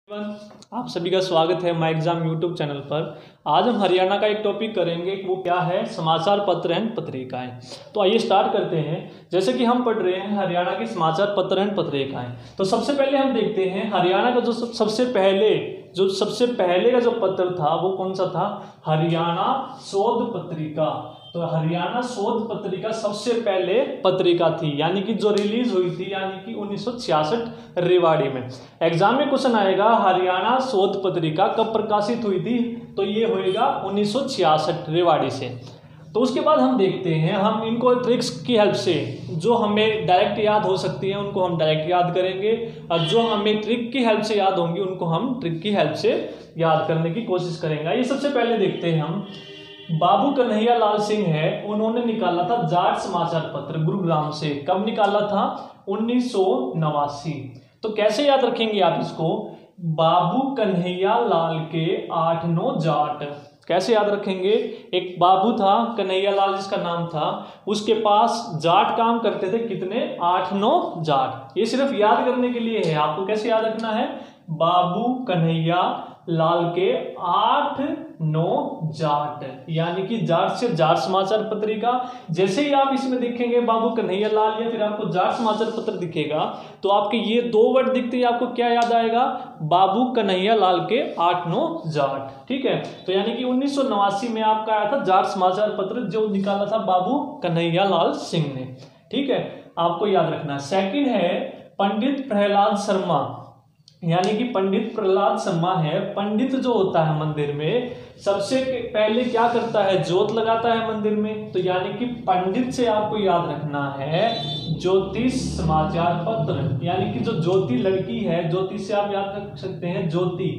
आप सभी का स्वागत है माई एग्जाम यूट्यूब चैनल पर। आज हम हरियाणा का एक टॉपिक करेंगे कि वो क्या है, समाचार पत्र एंड पत्रिकाएं। तो आइए स्टार्ट करते हैं। जैसे कि हम पढ़ रहे हैं हरियाणा के समाचार पत्र एंड पत्रिकाएं, तो सबसे पहले हम देखते हैं हरियाणा का जो सबसे पहले का जो पत्र था वो कौन सा था, हरियाणा शोध पत्रिका। तो हरियाणा शोध पत्रिका सबसे पहले पत्रिका थी, यानी कि जो रिलीज हुई थी यानी कि 1966 रेवाड़ी में। एग्जाम में क्वेश्चन आएगा हरियाणा शोध पत्रिका कब प्रकाशित हुई थी, तो ये होएगा 1966 रेवाड़ी से। तो उसके बाद हम देखते हैं, हम इनको ट्रिक्स की हेल्प से जो हमें डायरेक्ट याद हो सकती है उनको हम डायरेक्ट याद करेंगे, और जो हमें ट्रिक की हेल्प से याद होंगी उनको हम ट्रिक की हेल्प से याद करने की कोशिश करेंगे। ये सबसे पहले देखते हैं हम, बाबू कन्हैया लाल सिंह है, उन्होंने निकाला था जाट समाचार पत्र गुरुग्राम से। कब निकाला था, 1989। तो कैसे याद रखेंगे आप इसको, बाबू कन्हैया लाल के 8-9 जाट। कैसे याद रखेंगे, एक बाबू था कन्हैया लाल जिसका नाम था, उसके पास जाट काम करते थे, कितने, 8-9 जाट। ये सिर्फ याद करने के लिए है, आपको कैसे याद रखना है, बाबू कन्हैया लाल के 8-9 जाट, यानी कि जाट से जाट समाचार पत्रिका। जैसे ही आप इसमें देखेंगे बाबू कन्हैया लाल या फिर आपको जाट समाचार पत्र दिखेगा, तो आपके ये दो वर्ड दिखते ही आपको क्या याद आएगा, बाबू कन्हैया लाल के 8-9 जाट। ठीक है, तो यानी कि 1989 में आपका आया था जाट समाचार पत्र, जो निकाला था बाबू कन्हैया लाल सिंह ने। ठीक है, आपको याद रखना। सेकंड है पंडित प्रहलाद शर्मा, यानी कि पंडित प्रहलाद शर्मा है। पंडित जो होता है मंदिर में सबसे पहले क्या करता है, जोत लगाता है मंदिर में। तो यानी कि पंडित से आपको याद रखना है ज्योतिष समाचार पत्र, यानी कि जो ज्योति लड़की है, ज्योति से आप याद रख सकते हैं ज्योति,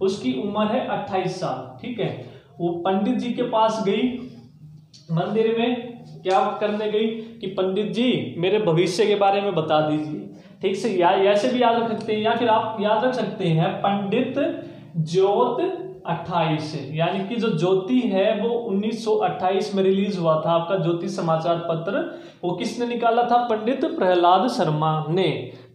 उसकी उम्र है 28 साल। ठीक है, वो पंडित जी के पास गई मंदिर में, क्या करने गई कि पंडित जी मेरे भविष्य के बारे में बता दीजिए। ठीक से ऐसे भी याद रख सकते हैं, या फिर आप याद रख सकते हैं पंडित ज्योत 28, यानी कि जो ज्योति है वो 1928 में रिलीज हुआ था आपका ज्योति समाचार पत्र। वो किसने निकाला था, पंडित प्रहलाद शर्मा ने।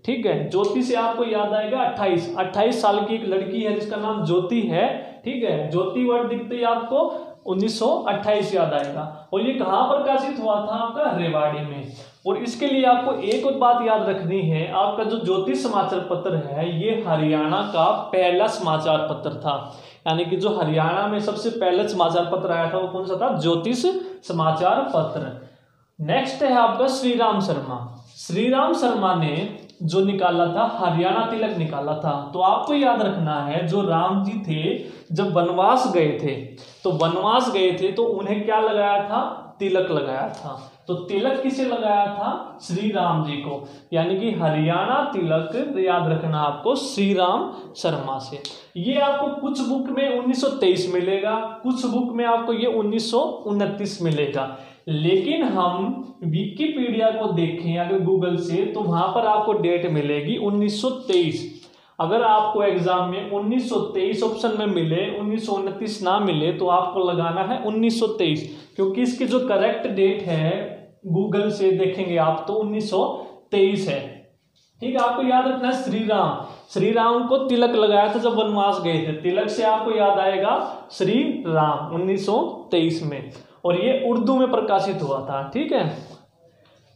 ठीक है, ज्योति से आपको याद आएगा 28 साल की एक लड़की है जिसका नाम ज्योति है। ठीक है, ज्योति वर्ड दिखते ही आपको 1928 याद आएगा। और ये कहाँ प्रकाशित हुआ था, आपका रेवाड़ी में। और इसके लिए आपको एक और बात याद रखनी है, आपका जो ज्योतिष समाचार पत्र है ये हरियाणा का पहला समाचार पत्र था, यानी कि जो हरियाणा में सबसे पहला समाचार पत्र आया था वो कौन सा था, ज्योतिष समाचार पत्र। नेक्स्ट है आपका श्रीराम शर्मा। श्रीराम शर्मा ने जो निकाला था हरियाणा तिलक निकाला था। तो आपको याद रखना है, जो राम जी थे जब वनवास गए थे, तो वनवास गए थे तो उन्हें क्या लगाया था, तिलक लगाया था। तो तिलक किसे लगाया था, श्री राम जी को, यानी कि हरियाणा तिलक याद रखना आपको श्री राम शर्मा से। ये आपको कुछ बुक में 1923 मिलेगा, कुछ बुक में आपको ये 1929 मिलेगा। लेकिन हम विकिपीडिया को देखें अगर गूगल से, तो वहां पर आपको डेट मिलेगी 1923। अगर आपको एग्जाम में 1923 ऑप्शन में मिले, 1929 ना मिले, तो आपको लगाना है 1923, क्योंकि इसकी जो करेक्ट डेट है गूगल से देखेंगे आप तो 1923 है। ठीक है, आपको याद रखना है श्री राम को तिलक लगाया था जब वनवास गए थे। तिलक से आपको याद आएगा श्री राम 1923 में, और ये उर्दू में प्रकाशित हुआ था। ठीक है,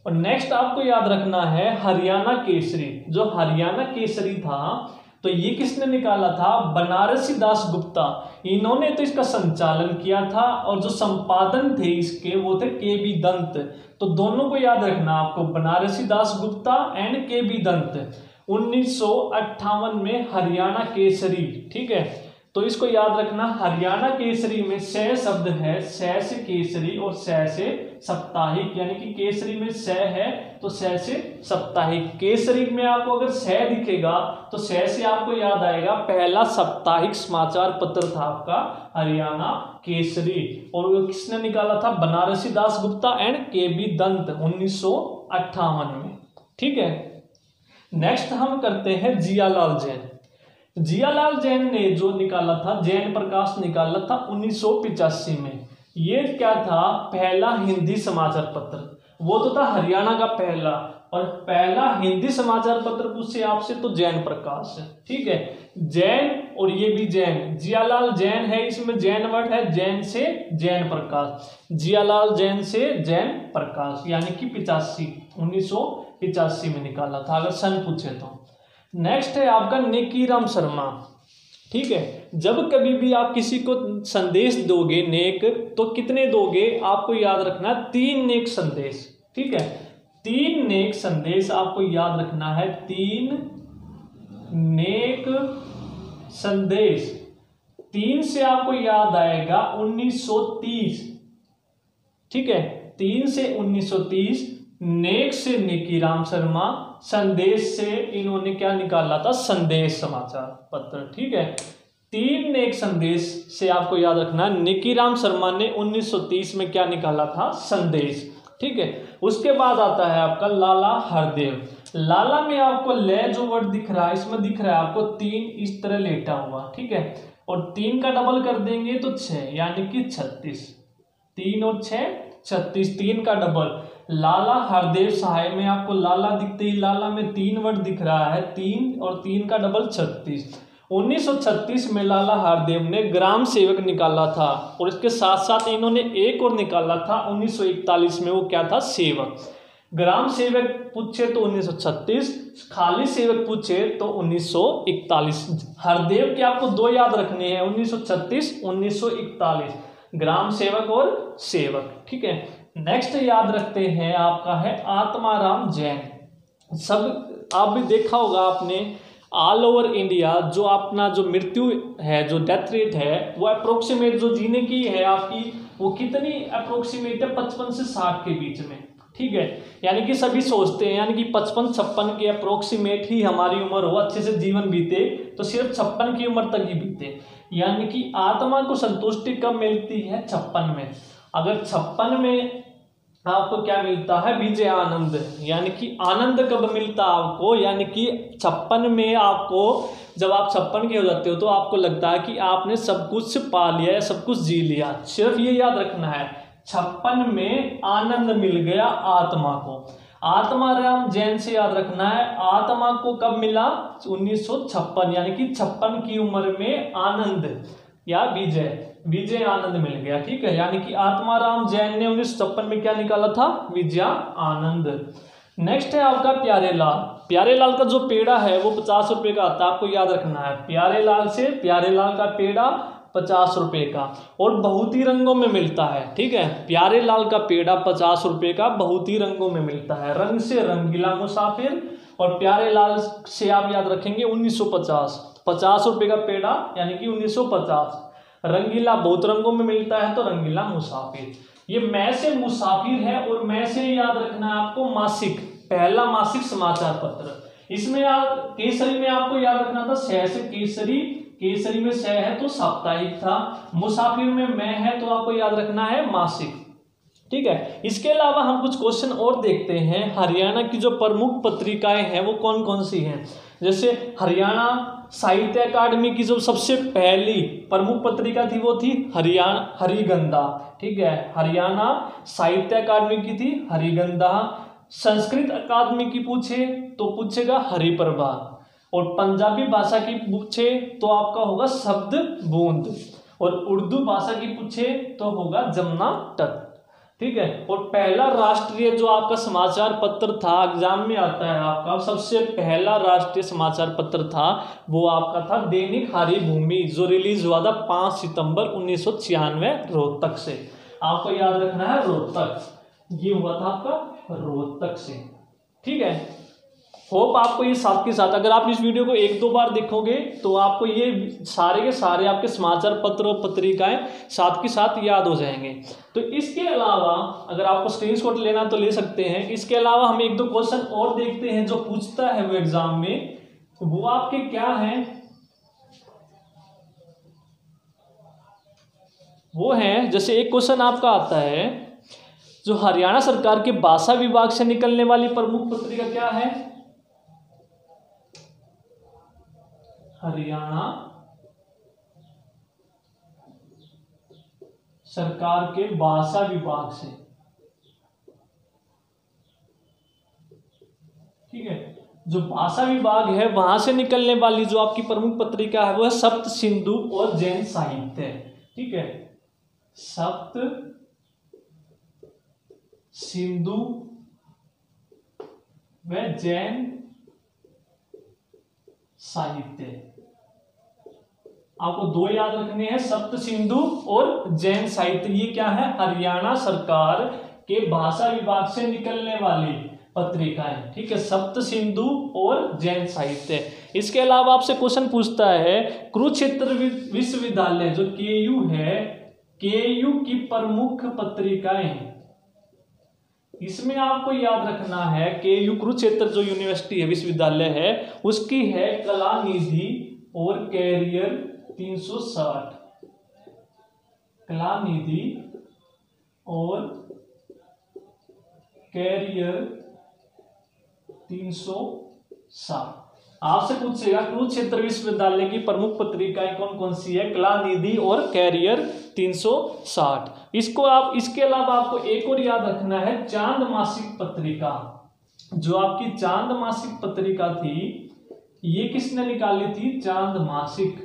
और नेक्स्ट आपको याद रखना है हरियाणा केसरी। जो हरियाणा केसरी था तो ये किसने निकाला था, बनारसी दास गुप्ता। इन्होंने तो इसका संचालन किया था, और जो संपादन थे इसके वो थे के.बी. दंत। तो दोनों को याद रखना आपको, बनारसी दास गुप्ता एंड के.बी. दंत। 1958 में हरियाणा केसरी। ठीक है, तो इसको याद रखना, हरियाणा केसरी में से शब्द है, से से केसरी और से साप्ताहिक, यानी कि केसरी में से है तो से साप्ताहिक। केसरी में आपको अगर से दिखेगा तो से आपको याद आएगा पहला साप्ताहिक समाचार पत्र था आपका हरियाणा केसरी, और वो किसने निकाला था, बनारसी दास गुप्ता एंड के.बी. दंत 1958 में। ठीक है, नेक्स्ट हम करते हैं जियालाल जैन। जियालाल जैन ने जो निकाला था, जैन प्रकाश निकाला था 1985 में। ये क्या था, पहला हिंदी समाचार पत्र। वो तो था हरियाणा का पहला, और पहला हिंदी समाचार पत्र पूछे आपसे तो जैन प्रकाश है। ठीक है, जैन, और ये भी जैन, जियालाल जैन है, इसमें जैन वर्ड है, जैन से जैन प्रकाश, जियालाल जैन से जैन प्रकाश, यानी कि 1985 में निकाला था, अगर सन पूछे तो। नेक्स्ट है आपका नेकीराम शर्मा। ठीक है, जब कभी भी आप किसी को संदेश दोगे नेक, तो कितने दोगे, आपको याद रखना 3 नेक संदेश। ठीक है, 3 नेक संदेश आपको याद रखना है, 3 नेक संदेश। 3 से आपको याद आएगा 1930। ठीक है, 3 से 1930, नेक से नेकीराम शर्मा, संदेश से इन्होंने क्या निकाला था, संदेश समाचार पत्र। ठीक है, 3 नेक संदेश से आपको याद रखना, नेकीराम शर्मा ने 1930 में क्या निकाला था, संदेश। ठीक है, उसके बाद आता है आपका लाला हरदेव। लाला में आपको ले जो वर्ड दिख रहा है, इसमें दिख रहा है आपको 3 इस तरह लेटा हुआ। ठीक है, और 3 का डबल कर देंगे तो 6, यानी कि 36। 3 और 6 36, 3 का डबल। लाला हरदेव सहाय में आपको लाला दिखते ही लाला में 3 वर्ड दिख रहा है, 3 और 3 का डबल 36। 1936 में लाला हरदेव ने ग्राम सेवक निकाला था, और इसके साथ साथ इन्होंने एक और निकाला था 1941 में, वो क्या था, सेवक। ग्राम सेवक पूछे तो 1936, खाली सेवक पूछे तो 1941। हरदेव के आपको 2 याद रखने हैं, 1936 1941, ग्राम सेवक और सेवक। ठीक है, नेक्स्ट याद रखते हैं आपका है आत्माराम जैन। सब आप भी देखा होगा आपने, ऑल ओवर इंडिया जो अपना जो मृत्यु है, जो डेथ रेट है, वो अप्रोक्सीमेट जो जीने की है आपकी, वो कितनी अप्रोक्सीमेट है, 55 से 60 के बीच में। ठीक है, यानी कि सभी सोचते हैं यानी कि 55-56 के अप्रोक्सीमेट ही हमारी उम्र हो, अच्छे से जीवन बीते, तो सिर्फ 56 की उम्र तक ही बीते। यानी कि आत्मा को संतुष्टि कब मिलती है, 56 में। अगर 56 में आपको क्या मिलता है, विजय आनंद, यानी कि आनंद कब मिलता है आपको, यानी कि 56 में आपको, जब आप 56 के हो जाते हो तो आपको लगता है कि आपने सब कुछ पा लिया है, सब कुछ जी लिया। सिर्फ ये याद रखना है, 56 में आनंद मिल गया आत्मा को। आत्माराम जैन से याद रखना है, आत्मा को कब मिला, 1956, यानी कि 56 की उम्र में आनंद या विजय आनंद मिल गया। ठीक है, यानी कि आत्माराम जैन ने 1956 में क्या निकाला था, विजय आनंद। नेक्स्ट है आपका प्यारेलाल। प्यारेलाल का जो पेड़ा है वो 50 रुपए का आता है, आपको याद रखना है। प्यारेलाल का पेड़ा 50 रुपए का, और बहुत ही रंगों में मिलता है। ठीक है, प्यारेलाल का पेड़ा 50 रुपए का, बहुत ही रंगों में मिलता है। रंग से रंगीला मुसाफिर, और प्यारेलाल से आप याद रखेंगे 1950, 50 रुपए का पेड़ा यानी कि 1950। रंगीला बहुत रंगों में मिलता है, तो रंगीला मुसाफिर। ये मैं से मुसाफिर है, और मैं से याद रखना है आपको मासिक, पहला मासिक समाचार पत्र। इसमें आप केसरी में आपको याद रखना था सह से केसरी, केसरी में सह है तो साप्ताहिक था, मुसाफिर में मैं है तो आपको याद रखना है मासिक। ठीक है, इसके अलावा हम कुछ क्वेश्चन और देखते हैं। हरियाणा की जो प्रमुख पत्रिकाएं हैं वो कौन कौन सी हैं, जैसे हरियाणा साहित्य अकादमी की जो सबसे पहली प्रमुख पत्रिका थी वो थी हरिगंधा। ठीक है, हरियाणा साहित्य अकादमी की थी हरिगंधा। संस्कृत अकादमी की पूछे तो पूछेगा हरिप्रभा, और पंजाबी भाषा की पूछे तो आपका होगा शब्द बूंद, और उर्दू भाषा की पूछे तो होगा जमुना तट। ठीक है, और पहला राष्ट्रीय जो आपका समाचार पत्र था, एग्जाम में आता है आपका, सबसे पहला राष्ट्रीय समाचार पत्र था वो आपका था दैनिक हरिभूमि, जो रिलीज हुआ था 5 सितंबर 1996 रोहतक से। आपको याद रखना है रोहतक, ये हुआ था आपका रोहतक से। ठीक है, होप आपको ये साथ के साथ, अगर आप इस वीडियो को 1-2 बार देखोगे तो आपको ये सारे के सारे आपके समाचार पत्र और पत्रिकाएं साथ के साथ याद हो जाएंगे। तो इसके अलावा अगर आपको स्क्रीनशॉट लेना तो ले सकते हैं। इसके अलावा हम 1-2 क्वेश्चन और देखते हैं जो पूछता है वो एग्जाम में, वो आपके क्या है, वो है जैसे एक क्वेश्चन आपका आता है, जो हरियाणा सरकार के भाषा विभाग से निकलने वाली प्रमुख पत्रिका क्या है, हरियाणा सरकार के भाषा विभाग से ठीक है। जो भाषा विभाग है वहां से निकलने वाली जो आपकी प्रमुख पत्रिका है वो है सप्त सिंधु और जैन साहित्य, ठीक है। सप्त सिंधु व जैन साहित्य। आपको दो याद रखने हैं, सप्त सिंधु और जैन साहित्य। ये क्या है, हरियाणा सरकार के भाषा विभाग से निकलने वाली पत्रिकाएं, ठीक है। सप्त सिंधु और जैन साहित्य। इसके अलावा आपसे क्वेश्चन पूछता है कुरुक्षेत्र विश्वविद्यालय जो केयू है, केयू की प्रमुख पत्रिकाएं। इसमें आपको याद रखना है केयू कुरुक्षेत्र जो यूनिवर्सिटी है, विश्वविद्यालय है, उसकी है कलानिधि और कैरियर 360। कलानिधि और कैरियर 360। आपसे पूछेगा कुरुक्षेत्र विश्वविद्यालय की प्रमुख पत्रिकाएं कौन कौन सी है, कलानिधि और कैरियर 360। इसको आप, इसके अलावा आपको एक और याद रखना है चांद मासिक पत्रिका। जो आपकी चांद मासिक पत्रिका थी, ये किसने निकाली थी, चांद मासिक,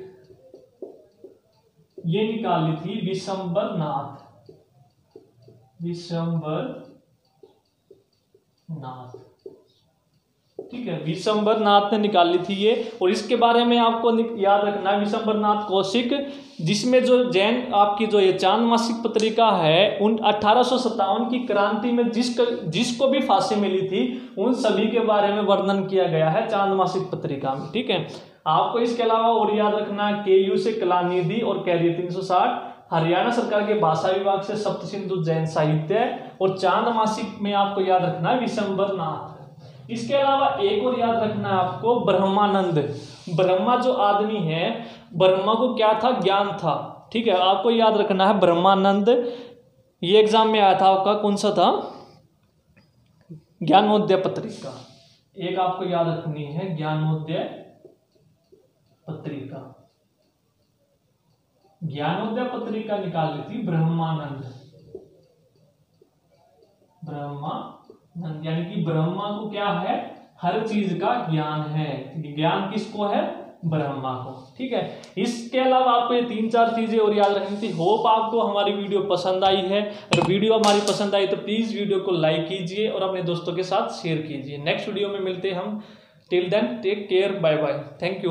ये निकाली थी विशंबर नाथ, विशंबर नाथ, ठीक है। विशंबर नाथ ने निकाली थी ये। और इसके बारे में आपको याद रखना है विशंबर नाथ कौशिक, जिसमें जो जैन आपकी जो ये चांद मासिक पत्रिका है, उन 1857 की क्रांति में जिसको भी फांसी मिली थी उन सभी के बारे में वर्णन किया गया है चांद मासिक पत्रिका में, ठीक है। आपको इसके अलावा और याद रखना है केयू से कलानिधि और कैरियर 360, हरियाणा सरकार के भाषा विभाग से सप्त सिंधु जैन साहित्य, और चांद मासिक में आपको याद रखना है विशंबर नाथ। इसके अलावा एक और याद रखना है आपको ब्रह्मानंद। ब्रह्मा जो आदमी है, ब्रह्मा को क्या था, ज्ञान था, ठीक है। आपको याद रखना है ब्रह्मानंद। ये एग्जाम में आया था आपका, कौन सा था, ज्ञानोदय पत्रिका। एक आपको याद रखनी है ज्ञानोदय पत्रिका। ज्ञानोदय पत्रिका निकाली थी ब्रह्मानंद। ब्रह्मानंद यानी कि ब्रह्मा को क्या है, हर चीज का ज्ञान है। ज्ञान किसको है, ब्रह्मा को, ठीक है। इसके अलावा आपको ये 3-4 चीजें और याद रखनी थी। होप आपको हमारी वीडियो पसंद आई है। अगर वीडियो हमारी पसंद आई तो प्लीज वीडियो को लाइक कीजिए और अपने दोस्तों के साथ शेयर कीजिए। नेक्स्ट वीडियो में मिलते हैं हम। Till then take care, bye bye, thank you.